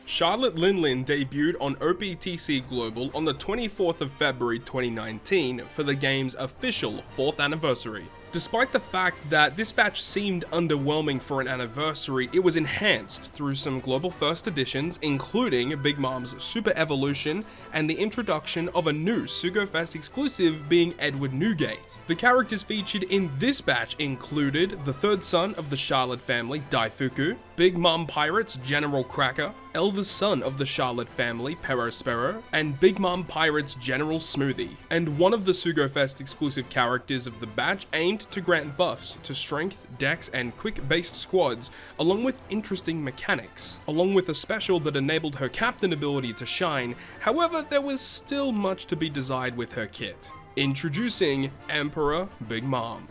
Charlotte Linlin debuted on OPTC Global on the 24th of February 2019 for the game's official 4th anniversary. Despite the fact that this batch seemed underwhelming for an anniversary, it was enhanced through some global first editions, including Big Mom's Super Evolution and the introduction of a new Sugo-Fest exclusive being Edward Newgate. The characters featured in this batch included the third son of the Charlotte family, Daifuku, Big Mom Pirates General Cracker, eldest son of the Charlotte family, Perospero, and Big Mom Pirates General Smoothie. And one of the Sugo-Fest exclusive characters of the batch aimed to grant buffs to strength, dex, and quick-based squads, along with interesting mechanics, along with a special that enabled her captain ability to shine. However, there was still much to be desired with her kit. Introducing Emperor Big Mom.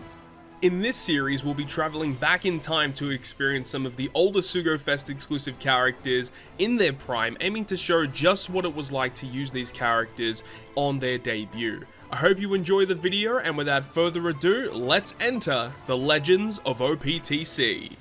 In this series, we'll be traveling back in time to experience some of the older Sugo-Fest exclusive characters in their prime, aiming to show just what it was like to use these characters on their debut. I hope you enjoy the video, and without further ado, let's enter the Legends of OPTC.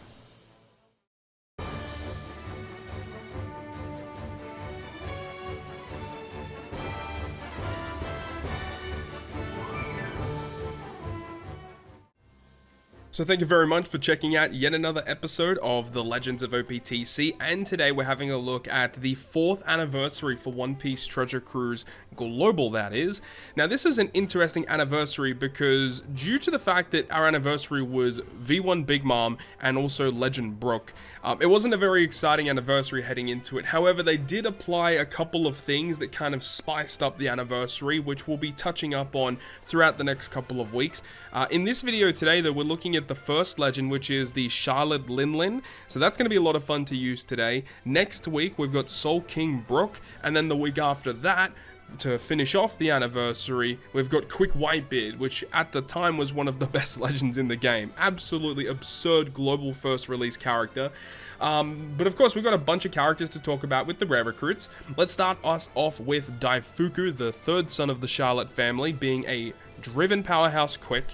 So thank you very much for checking out yet another episode of the Legends of OPTC, and today we're having a look at the 4th anniversary for One Piece Treasure Cruise Global, that is. Now this is an interesting anniversary because due to the fact that our anniversary was V1 Big Mom and also Legend Brook, it wasn't a very exciting anniversary heading into it. However, they did apply a couple of things that kind of spiced up the anniversary, which we'll be touching up on throughout the next couple of weeks. In this video today though, we're looking at the first legend, which is the Charlotte Linlin. So that's going to be a lot of fun to use today. Next week we've got Soul King Brook, and then the week after that, to finish off the anniversary, we've got Quick Whitebeard, which at the time was one of the best legends in the game. Absolutely absurd global first release character. But of course, we've got a bunch of characters to talk about with the rare recruits. Let's start us off with Daifuku, the third son of the Charlotte family, being a driven powerhouse quick.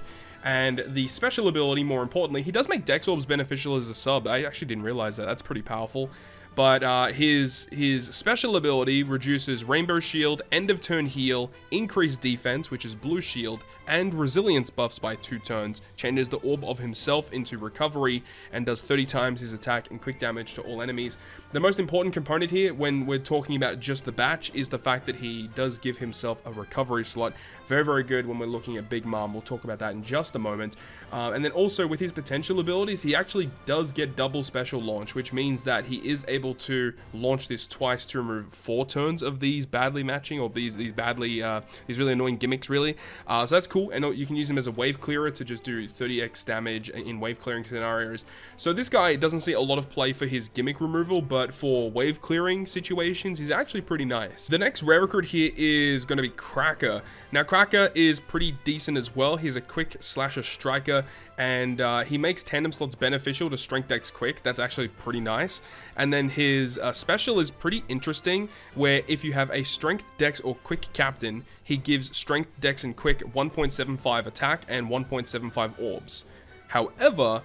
And the special ability, more importantly, he does make Dex Orbs beneficial as a sub. I actually didn't realize that. That's pretty powerful. But his special ability reduces Rainbow Shield, End of Turn Heal, Increased Defense, which is Blue Shield, and Resilience buffs by 2 turns, changes the Orb of himself into Recovery, and does 30 times his attack and quick damage to all enemies. The most important component here, when we're talking about just the batch, is the fact that he does give himself a recovery slot. Very, very good when we're looking at Big Mom. We'll talk about that in just a moment. And then also with his potential abilities, he actually does get double special launch, which means that he is able to launch this twice to remove 4 turns of these badly matching, or these really annoying gimmicks, really. So that's cool, and you can use him as a wave clearer to just do 30x damage in wave clearing scenarios. So this guy doesn't see a lot of play for his gimmick removal, but for wave clearing situations, he's actually pretty nice. The next rare recruit here is going to be Cracker. Now Cracker is pretty decent as well. He's a quick slasher striker, and he makes tandem slots beneficial to strength dex quick. That's actually pretty nice. And then his special is pretty interesting, where if you have a strength, dex, or quick captain, he gives strength, dex, and quick 1.75 attack and 1.75 orbs. However,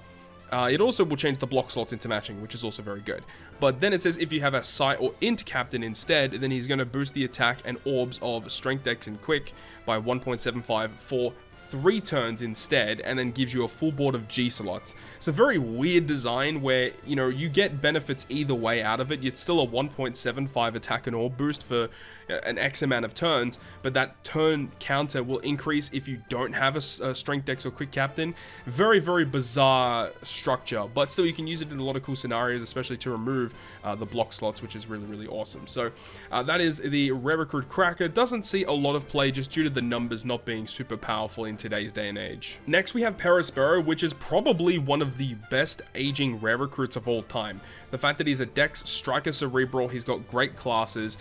it also will change the block slots into matching, which is also very good. But then it says if you have a Psi or Int captain instead, then he's going to boost the attack and orbs of strength, dex, and quick by 1.75 for 3 turns instead, and then gives you a full board of G slots. It's a very weird design where, you know, you get benefits either way out of it. It's still a 1.75 attack and orb boost for an X amount of turns, but that turn counter will increase if you don't have a strength dex or quick captain. Very, very bizarre structure, but still you can use it in a lot of cool scenarios, especially to remove the block slots, which is really, really awesome. So that is the rare recruit Cracker. Doesn't see a lot of play just due to the numbers not being super powerful in today's day and age. Next we have Perospero, which is probably one of the best aging rare recruits of all time. The fact that he's a Dex Striker Cerebral, he's got great classes,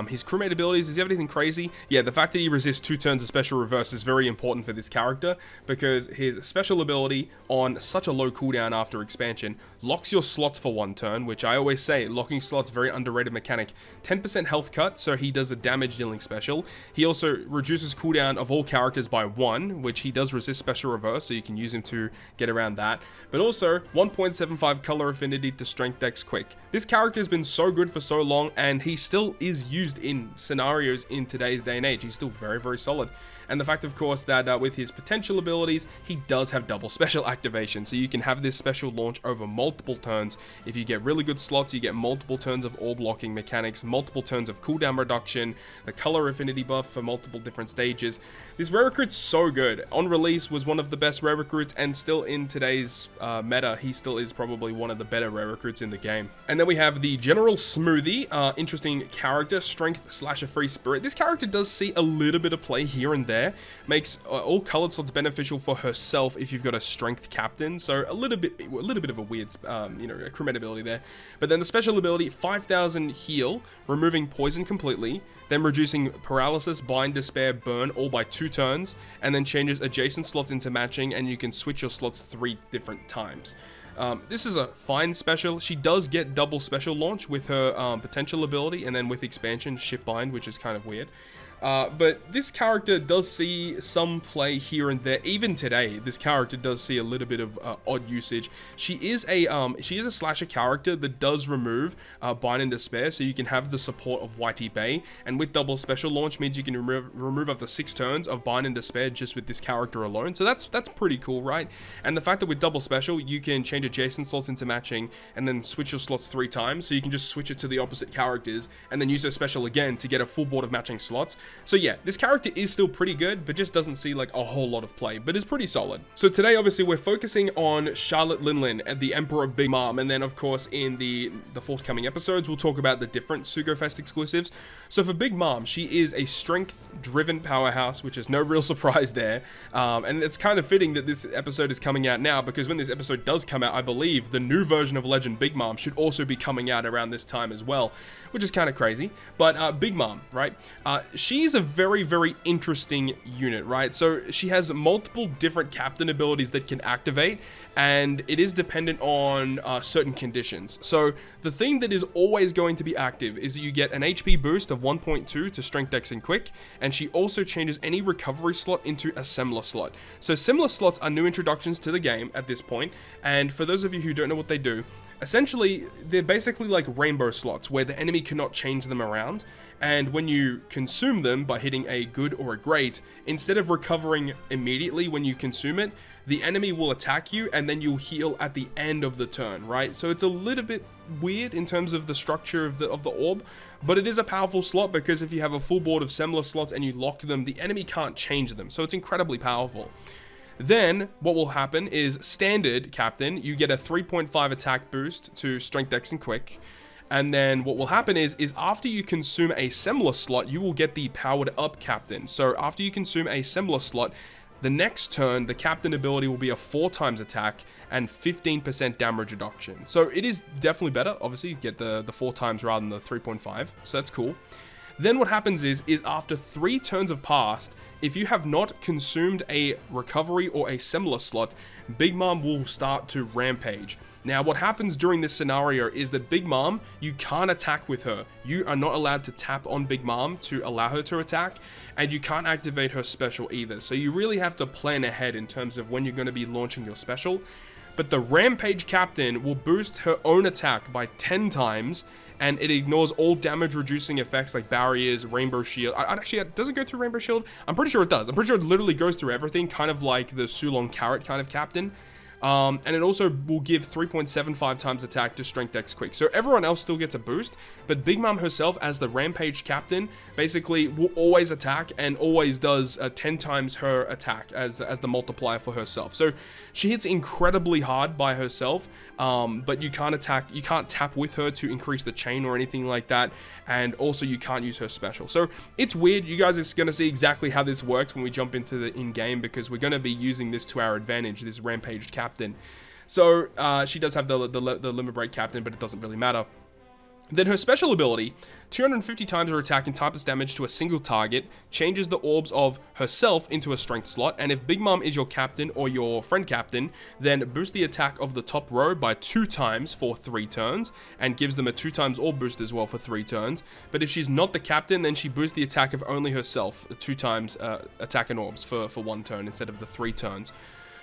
his crewmate abilities, does he have anything crazy? Yeah, the fact that he resists 2 turns of special reverse is very important for this character, because his special ability on such a low cooldown after expansion locks your slots for 1 turn, which I always always say, locking slots, very underrated mechanic. 10% health cut, so he does a damage dealing special. He also reduces cooldown of all characters by 1, which he does resist special reverse, so you can use him to get around that. But also 1.75 color affinity to strength dex quick. This character has been so good for so long, and he still is used in scenarios in today's day and age. He's still very, very solid. And the fact, of course, that with his potential abilities, he does have double special activation. So you can have this special launch over multiple turns. If you get really good slots, you get multiple turns of orb blocking mechanics, multiple turns of cooldown reduction, the color affinity buff for multiple different stages. This rare recruit's so good. On release was one of the best rare recruits, and still in today's meta, he still is probably one of the better rare recruits in the game. And then we have the General Smoothie, interesting character, strength slash a free spirit. This character does see a little bit of play here and there. Makes all colored slots beneficial for herself if you've got a strength captain, so a little bit of a weird a crewmate ability there. But then the special ability, 5,000 heal, removing poison completely, then reducing paralysis, bind, despair, burn all by 2 turns, and then changes adjacent slots into matching, and you can switch your slots 3 different times. This is a fine special. She does get double special launch with her potential ability, and then with expansion, ship bind, which is kind of weird. But this character does see some play here and there. Even today, this character does see a little bit of odd usage. She is a slasher character that does remove bind and despair, so you can have the support of Whitey Bay. And with double special launch means you can remove up to 6 turns of bind and despair just with this character alone. So that's pretty cool, right? And the fact that with double special, you can change adjacent slots into matching, and then switch your slots 3 times. So you can just switch it to the opposite characters, and then use her special again to get a full board of matching slots. So yeah, this character is still pretty good, but just doesn't see like a whole lot of play, but is pretty solid. So today, obviously, we're focusing on Charlotte Linlin and the Emperor Big Mom, and then of course in the forthcoming episodes, we'll talk about the different Sugo-Fest exclusives. So for Big Mom, she is a strength-driven powerhouse, which is no real surprise there, and it's kind of fitting that this episode is coming out now, because when this episode does come out, I believe the new version of Legend Big Mom should also be coming out around this time as well, which is kind of crazy. But Big Mom, right? She's a very, very interesting unit, right? So she has multiple different captain abilities that can activate, and it is dependent on certain conditions. So the thing that is always going to be active is that you get an HP boost of 1.2 to strength, dex, and quick, and she also changes any recovery slot into a similar slot. So similar slots are new introductions to the game at this point, and for those of you who don't know what they do, essentially they're basically like rainbow slots where the enemy cannot change them around. And when you consume them by hitting a good or a great, instead of recovering immediately when you consume it, the enemy will attack you and then you'll heal at the end of the turn, right? So it's a little bit weird in terms of the structure of the orb, but it is a powerful slot because if you have a full board of similar slots and you lock them, the enemy can't change them. So it's incredibly powerful. Then what will happen is standard captain, you get a 3.5 attack boost to strength, dex, and quick. And then what will happen is after you consume a similar slot, you will get the powered up captain. So after you consume a similar slot, the next turn, the captain ability will be a 4 times attack and 15% damage reduction. So it is definitely better. Obviously, you get the 4 times rather than the 3.5. So that's cool. Then what happens is after 3 turns have passed, if you have not consumed a recovery or a similar slot, Big Mom will start to rampage. Now, what happens during this scenario is that Big Mom, you can't attack with her. You are not allowed to tap on Big Mom to allow her to attack, and you can't activate her special either. So you really have to plan ahead in terms of when you're going to be launching your special. But the Rampage Captain will boost her own attack by 10 times, and it ignores all damage reducing effects like barriers, Rainbow Shield. Actually, does it go through Rainbow Shield? I'm pretty sure it does. I'm pretty sure it literally goes through everything, kind of like the Sulong Carrot kind of captain. And it also will give 3.75 times attack to strength, dex, quick. So everyone else still gets a boost, but Big Mom herself as the Rampage Captain basically will always attack and always does 10 times her attack as the multiplier for herself. So she hits incredibly hard by herself, but you can't tap with her to increase the chain or anything like that, and also you can't use her special. So it's weird. You guys are going to see exactly how this works when we jump into the in-game, because we're going to be using this to our advantage, this Rampage Captain. So she does have the limit break captain, but it doesn't really matter. Then her special ability, 250 times her attack and typeless damage to a single target, changes the orbs of herself into a strength slot, and if Big Mom is your captain or your friend captain, then boost the attack of the top row by 2 times for 3 turns, and gives them a 2 times orb boost as well for 3 turns. But if she's not the captain, then she boosts the attack of only herself, 2 times attack and orbs for 1 turn instead of the 3 turns.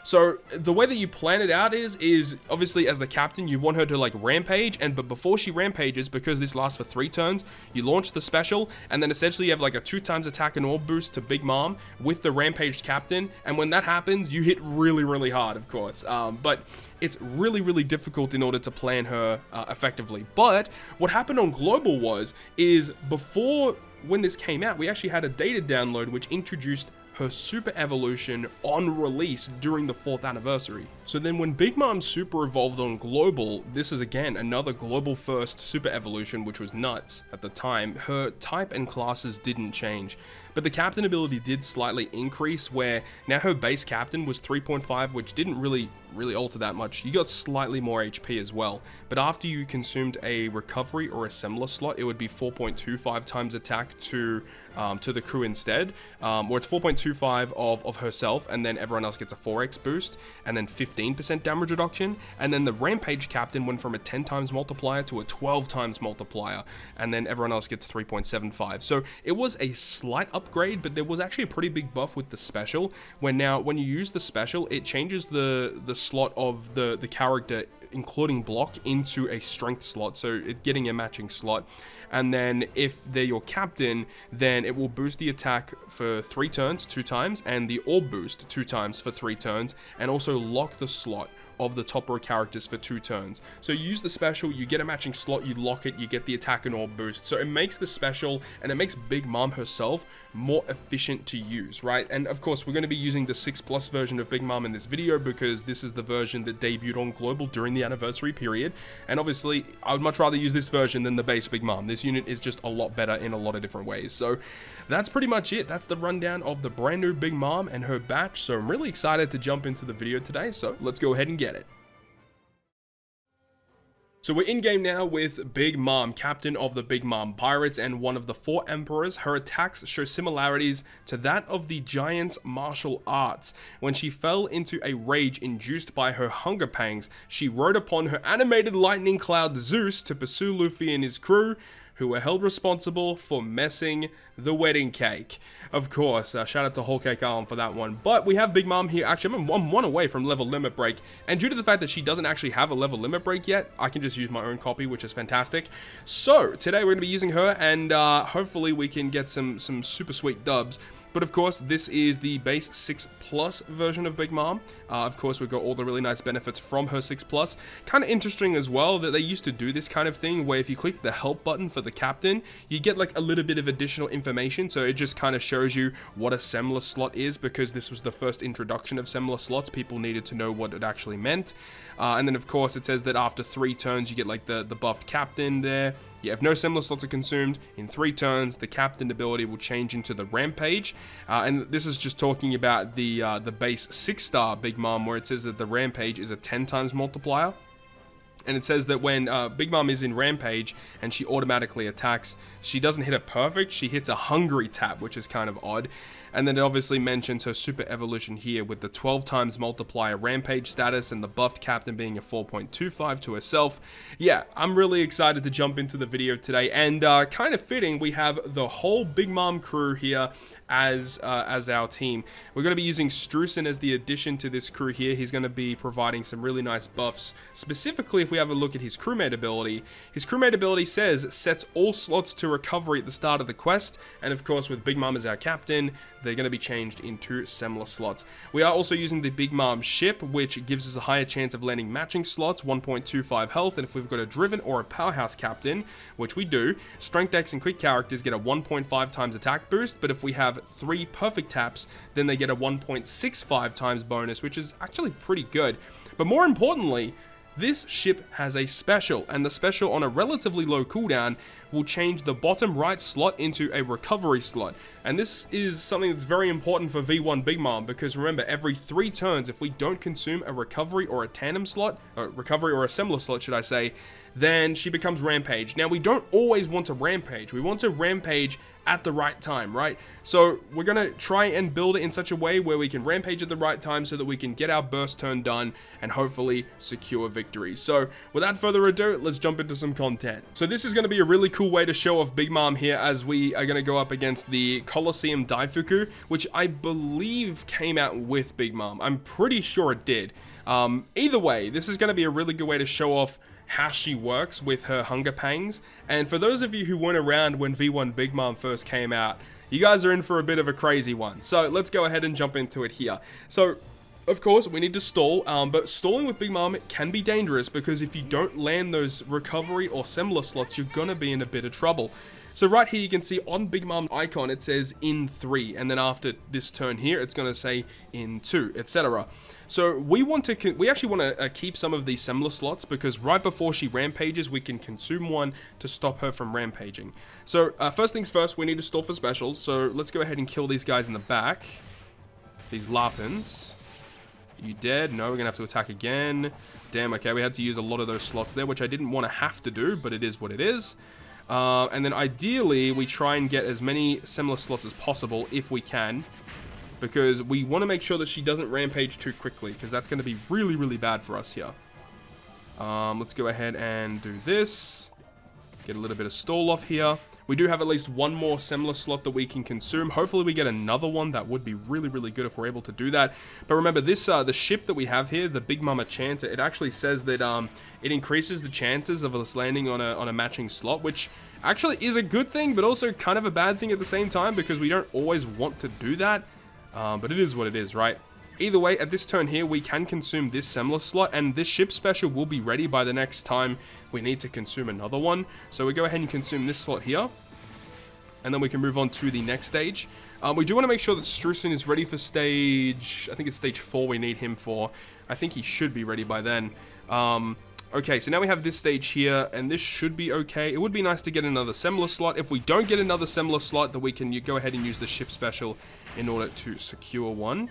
So the way that you plan it out is obviously as the captain, you want her to like rampage, but before she rampages, because this lasts for 3 turns, you launch the special, and then essentially you have like a 2 times attack and orb boost to Big Mom with the rampaged captain, and when that happens, you hit really hard, of course. But it's really difficult in order to plan her effectively. But what happened on Global is before when this came out, we actually had a data download which introduced her super evolution on release during the 4th anniversary. So then when Big Mom super evolved on Global, this is again another global first super evolution, which was nuts at the time. Her type and classes didn't change, but the captain ability did slightly increase, where now her base captain was 3.5, which didn't really alter that much. You got slightly more HP as well, but after you consumed a recovery or a similar slot, it would be 4.25 times attack to the crew instead, or it's 4.25 of herself, and then everyone else gets a 4x boost, and then 15% damage reduction, and then the Rampage captain went from a 10 times multiplier to a 12 times multiplier, and then everyone else gets 3.75. So it was a slight upgrade, but there was actually a pretty big buff with the special, when you use the special, it changes the slot of the character, including block, into a strength slot, so it's getting a matching slot. And then if they're your captain, then it will boost the attack for 3 turns 2 times, and the orb boost 2 times for 3 turns, and also lock the slot of the top row characters for 2 turns. So you use the special, you get a matching slot, you lock it, you get the attack and orb boost. So it makes the special, and it makes Big Mom herself more efficient to use, right? And of course, we're going to be using the 6+ version of Big Mom in this video, because this is the version that debuted on Global during the anniversary period. And obviously, I would much rather use this version than the base Big Mom. This unit is just a lot better in a lot of different ways. So that's pretty much it. That's the rundown of the brand new Big Mom and her batch. So I'm really excited to jump into the video today. So let's go ahead and get it. So we're in game now with Big Mom, captain of the Big Mom Pirates and one of the 4 emperors. Her attacks show similarities to that of the giant's martial arts. When she fell into a rage induced by her hunger pangs, she rode upon her animated lightning cloud Zeus to pursue Luffy and his crew, who were held responsible for messing the wedding cake. Of course, shout out to Whole Cake Island for that one. But we have Big Mom here. Actually, I'm one away from level limit break, and due to the fact that she doesn't actually have a level limit break yet, I can just use my own copy, which is fantastic. So today we're going to be using her, and hopefully we can get some super sweet dubs. But of course, this is the base 6+ version of Big Mom. Of course, we've got all the really nice benefits from her 6+. Kind of interesting as well that they used to do this kind of thing where if you click the help button for the captain, you get like a little bit of additional information. So it just kind of shows you what a semmler slot is, because this was the first introduction of semmler slots. People needed to know what it actually meant. And then of course, it says that after 3 turns, you get like the buffed captain there. Yeah, if no semmler slots are consumed in 3 turns, the captain ability will change into the Rampage. And this is just talking about the base 6-star Big Mom, where it says that the Rampage is a 10 times multiplier. And it says that when Big Mom is in Rampage and she automatically attacks, she doesn't hit a perfect, she hits a hungry tap, which is kind of odd. And then it obviously mentions her super evolution here with the 12 times multiplier Rampage status and the buffed captain being a 4.25 to herself. Yeah, I'm really excited to jump into the video today, and kind of fitting, we have the whole Big Mom crew here as our team. We're going to be using Strusen as the addition to this crew here. He's going to be providing some really nice buffs. Specifically, if we have a look at his crewmate ability says sets all slots to recovery at the start of the quest, and of course with Big Mom as our captain, they're going to be changed into semmler slots. We are also using the Big Mom ship, which gives us a higher chance of landing matching slots, 1.25 health, and if we've got a driven or a powerhouse captain, which we do, strength X and quick characters get a 1.5 times attack boost, but if we have 3 perfect taps, then they get a 1.65 times bonus, which is actually pretty good. But more importantly, this ship has a special, and the special on a relatively low cooldown will change the bottom right slot into a recovery slot. And this is something that's very important for V1 Big Mom, because remember, every 3 turns, if we don't consume a recovery or a tandem slot, or recovery or a semmler slot, should I say, then she becomes Rampage. Now, we don't always want to Rampage. We want to Rampage at the right time, right? So we're going to try and build it in such a way where we can Rampage at the right time so that we can get our burst turn done and hopefully secure victory. So without further ado, let's jump into some content. So this is going to be a really cool way to show off Big Mom here, as we are going to go up against the Colosseum Daifuku, which I believe came out with Big Mom. I'm pretty sure it did. Either way, this is going to be a really good way to show off how she works with her hunger pangs. And for those of you who weren't around when V1 Big Mom first came out, you guys are in for a bit of a crazy one. So let's go ahead and jump into it here. So of course we need to stall, but stalling with Big Mom can be dangerous, because if you don't land those recovery or similar slots, you're gonna be in a bit of trouble. So right here you can see on Big Mom icon it says in 3, and then after this turn here it's going to say in 2, etc. So we actually want to keep some of these similar slots, because right before she rampages we can consume one to stop her from rampaging. So first things first, we need to stall for specials. So let's go ahead and kill these guys in the back. These Larpins. You dead? No, we're going to have to attack again. Damn, okay, we had to use a lot of those slots there, which I didn't want to have to do, but it is what it is. And then ideally we try and get as many similar slots as possible if we can, because we want to make sure that she doesn't rampage too quickly, because that's going to be really, really bad for us here. Let's go ahead and do this. Get a little bit of stall off here. We do have at least one more similar slot that we can consume. Hopefully we get another one. That would be really, really good if we're able to do that. But remember, this the ship that we have here, the Big Mama Chanter, it actually says that it increases the chances of us landing on a matching slot, which actually is a good thing, but also kind of a bad thing at the same time, because we don't always want to do that. But it is what it is, right? Either way, at this turn here, we can consume this similar slot, and this ship special will be ready by the next time we need to consume another one. So we go ahead and consume this slot here, and then we can move on to the next stage. We do want to make sure that Strusen is ready for stage, I think it's stage 4 we need him for. I think he should be ready by then. Okay, so now we have this stage here, and this should be okay. It would be nice to get another similar slot. If we don't get another similar slot, then we can go ahead and use the ship special in order to secure one.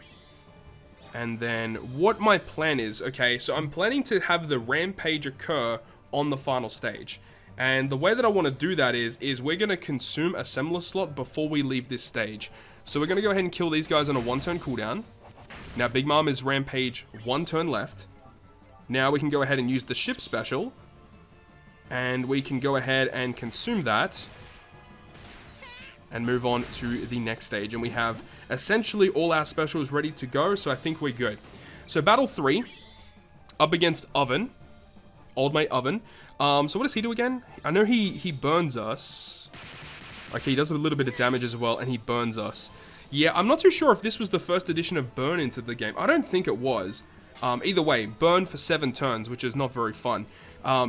And then what my plan is, okay, so I'm planning to have the rampage occur on the final stage. And the way that I want to do that is we're going to consume a similar slot before we leave this stage. So we're going to go ahead and kill these guys on a 1-turn cooldown. Now Big Mom is rampage 1 turn left. Now we can go ahead and use the ship special, and we can go ahead and consume that and move on to the next stage. And we have essentially all our specials ready to go, so I think we're good. So battle 3, up against Oven, old mate Oven. So what does he do again? I know he burns us. Okay, he does a little bit of damage as well, and he burns us. Yeah, I'm not too sure if this was the first edition of Burn into the game. I don't think it was. Either way, burn for 7 turns, which is not very fun.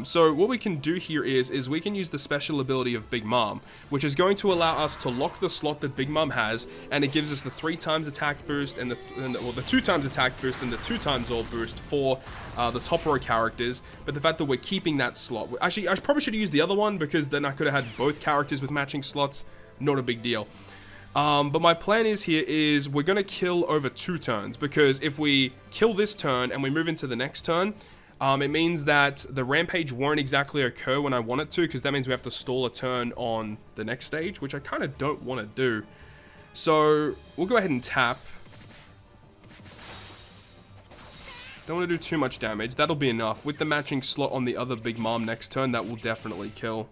So what we can do here is we can use the special ability of Big Mom, which is going to allow us to lock the slot that Big Mom has, and it gives us the 3 times attack boost and the 2 times attack boost and the 2 times all boost for the top row characters. But the fact that we're keeping that slot, actually I probably should have used the other one, because then I could have had both characters with matching slots. Not a big deal. But my plan is we're going to kill over 2 turns, because if we kill this turn and we move into the next turn, it means that the rampage won't exactly occur when I want it to, because that means we have to stall a turn on the next stage, which I kind of don't want to do. So we'll go ahead and tap. Don't want to do too much damage. That'll be enough. With the matching slot on the other Big Mom next turn, that will definitely kill.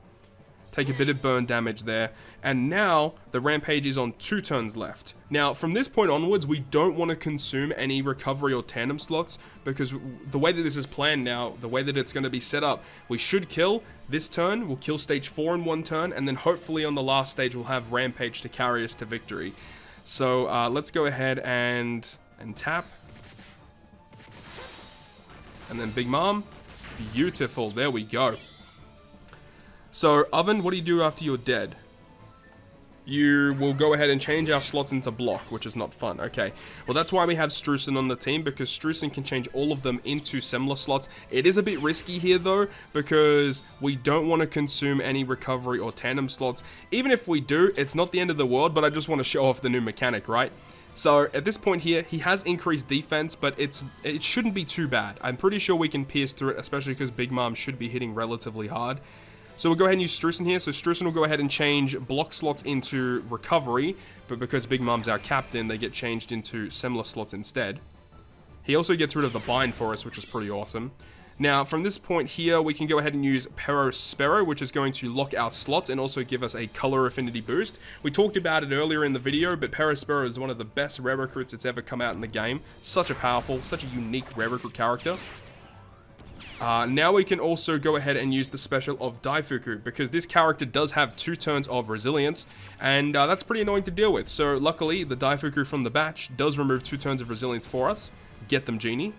Take a bit of burn damage there. And now the rampage is on 2 turns left. Now from this point onwards, we don't want to consume any recovery or tandem slots, because the way that this is planned now, the way that it's going to be set up, we should kill this turn, we'll kill stage 4 in 1 turn, and then hopefully on the last stage we'll have rampage to carry us to victory. So let's go ahead and tap. And then Big Mom. Beautiful, there we go. So, Oven, what do you do after you're dead? You will go ahead and change our slots into block, which is not fun. Okay, well that's why we have Strusen on the team, because Strusen can change all of them into similar slots. It is a bit risky here though, because we don't want to consume any recovery or tandem slots. Even if we do, it's not the end of the world, but I just want to show off the new mechanic, right? So at this point here, he has increased defense, but it shouldn't be too bad. I'm pretty sure we can pierce through it, especially because Big Mom should be hitting relatively hard. So we'll go ahead and use Strusen here. So Strusen will go ahead and change block slots into recovery, but because Big Mom's our captain, they get changed into similar slots instead. He also gets rid of the bind for us, which is pretty awesome. Now, from this point here, we can go ahead and use Perospero, which is going to lock our slots and also give us a color affinity boost. We talked about it earlier in the video, but Perospero is one of the best rare recruits that's ever come out in the game. Such a powerful, such a unique rare recruit character. Now we can also go ahead and use the special of Daifuku, because this character does have 2 turns of resilience, and that's pretty annoying to deal with. So luckily, the Daifuku from the batch does remove 2 turns of resilience for us. Get them, Genie.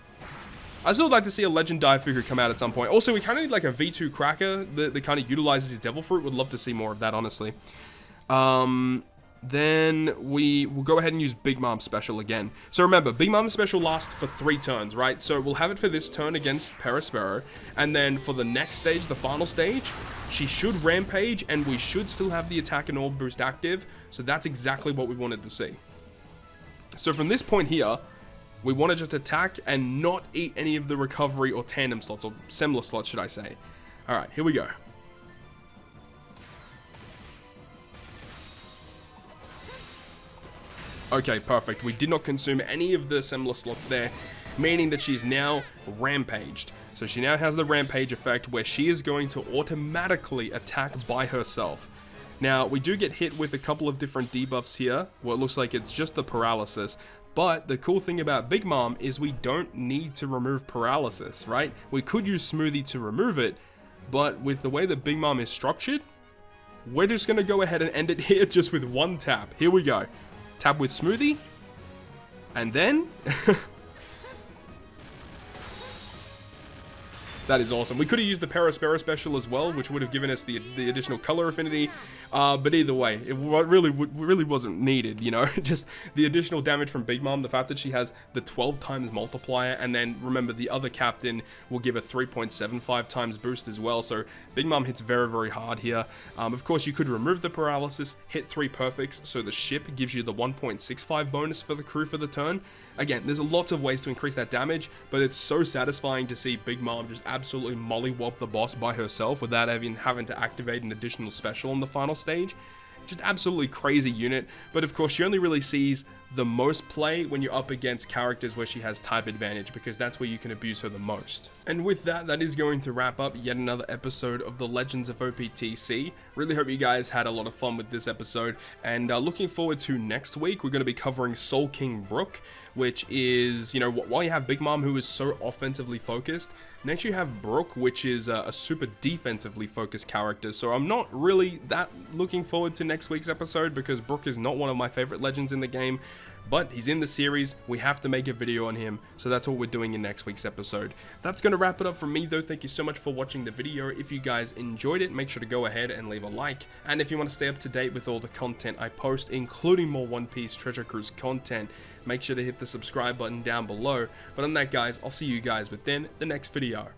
I still would like to see a Legend Daifuku come out at some point. Also, we kind of need like a V2 Cracker that kind of utilizes his Devil Fruit. Would love to see more of that, honestly. Then we will go ahead and use Big Mom Special again. So remember, Big Mom Special lasts for 3 turns, right? So we'll have it for this turn against Perospero. And then for the next stage, the final stage, she should Rampage, and we should still have the Attack and Orb boost active. So that's exactly what we wanted to see. So from this point here, we want to just attack and not eat any of the recovery or tandem slots, or similar slots, should I say. Alright, here we go. Okay, perfect. We did not consume any of the similar slots there, meaning that she's now rampaged. So she now has the rampage effect where she is going to automatically attack by herself. Now, we do get hit with a couple of different debuffs here, where it looks like it's just the paralysis. But the cool thing about Big Mom is we don't need to remove paralysis, right? We could use Smoothie to remove it, but with the way that Big Mom is structured, we're just going to go ahead and end it here just with 1 tap. Here we go. Tap with Smoothie, and then... That is awesome. We could have used the Perospero special as well, which would have given us the additional color affinity. But either way, it really wasn't needed, you know? Just the additional damage from Big Mom, the fact that she has the 12 times multiplier, and then remember the other captain will give a 3.75 times boost as well. So Big Mom hits very, very hard here. Of course, you could remove the paralysis, hit 3 perfects, so the ship gives you the 1.65 bonus for the crew for the turn. Again, there's lots of ways to increase that damage, but it's so satisfying to see Big Mom just absolutely mollywop the boss by herself without even having to activate an additional special on the final stage. Just absolutely crazy unit, but of course she only really sees the most play when you're up against characters where she has type advantage, because that's where you can abuse her the most. And with that, that is going to wrap up yet another episode of the Legends of OPTC. Really hope you guys had a lot of fun with this episode, and looking forward to next week. We're going to be covering Soul King Brook, which is, you know, while you have Big Mom, who is so offensively focused, next you have Brook, which is a super defensively focused character. So I'm not really that looking forward to next week's episode, because Brook is not one of my favorite legends in the game, but he's in the series. We have to make a video on him, so that's what we're doing in next week's episode. That's going to wrap it up from me though. Thank you so much for watching the video. If you guys enjoyed it, make sure to go ahead and leave a like, and if you want to stay up to date with all the content I post, including more One Piece Treasure Cruise content, make sure to hit the subscribe button down below. But on that, guys, I'll see you guys within the next video.